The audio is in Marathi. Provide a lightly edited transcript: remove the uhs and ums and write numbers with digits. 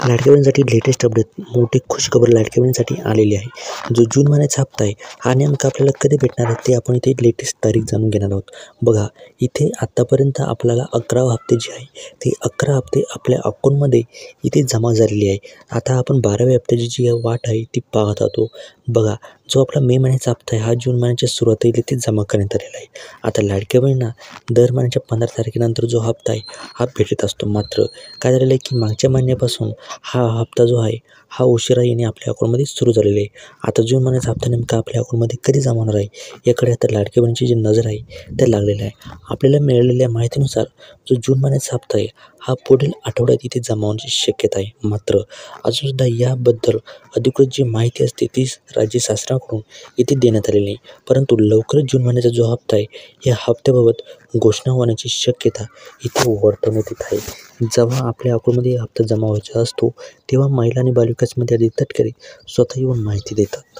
लाडक्या बहिणीसाठी लेटेस्ट अपडेट, मोठी खुशखबर लाडक्या बहिणीसाठी आलेली आहे. जो जून महिन्याचा हप्ता आहे हा नेमका आपल्याला कधी भेटणार आहे ते आपण इथे लेटेस्ट तारीख जाणून घेणार आहोत. बघा, इथे आत्तापर्यंत आपल्याला 11 हप्ते जे आहे ते 11 हप्ते आपल्या अकाऊंटमध्ये इथे जमा झालेली आहे. आता आपण 12व्या हप्त्याची जी वाट आहे ती पाहत आहोत. बघा, जो आपला मे महिन्याचा हप्ता आहे हा जून महिन्याच्या सुरुवातीला इथे जमा करण्यात आलेला आहे. आता लाडक्या बहिणींना दर महिन्याच्या 15 तारखेनंतर जो हप्ता आहे हा भेटत असतो. मात्र काय झालेलं आहे की मागच्या महिन्यापासून हा हप्ता जो आहे हा उशिरा येणे आपल्या अकाऊंटमध्ये सुरू झालेले आहे. आता जून महिन्याचा हप्ता नेमका आपल्या अकाऊंटमध्ये कधी जमा होणार आहे याकडे आता लाडक्या बहिणीची जी नजर आहे ते लागलेलं आहे. आपल्याला मिळालेल्या माहितीनुसार जो जून महिन्याचा हप्ता आहे हा पुढील आठवड्यात इथे जमा होण्याची शक्यता आहे. मात्र अजूनसुद्धा याबद्दल अधिकृत जी माहिती असते ती राज्य शासनाकडून इथे देण्यात आलेली नाही. परंतु लवकरच जून महिन्याचा जो हप्ता आहे या हप्त्याबाबत घोषणा होण्याची शक्यता इथे वर्तवण्यात येत आहे. जेव्हा आपल्या अकाऊंटमध्ये हप्ता जमा व्हायचा असतो तेव्हा महिला आणि बालविकास मंत्री आदित्य तटकरे स्वतः येऊन माहिती देतात.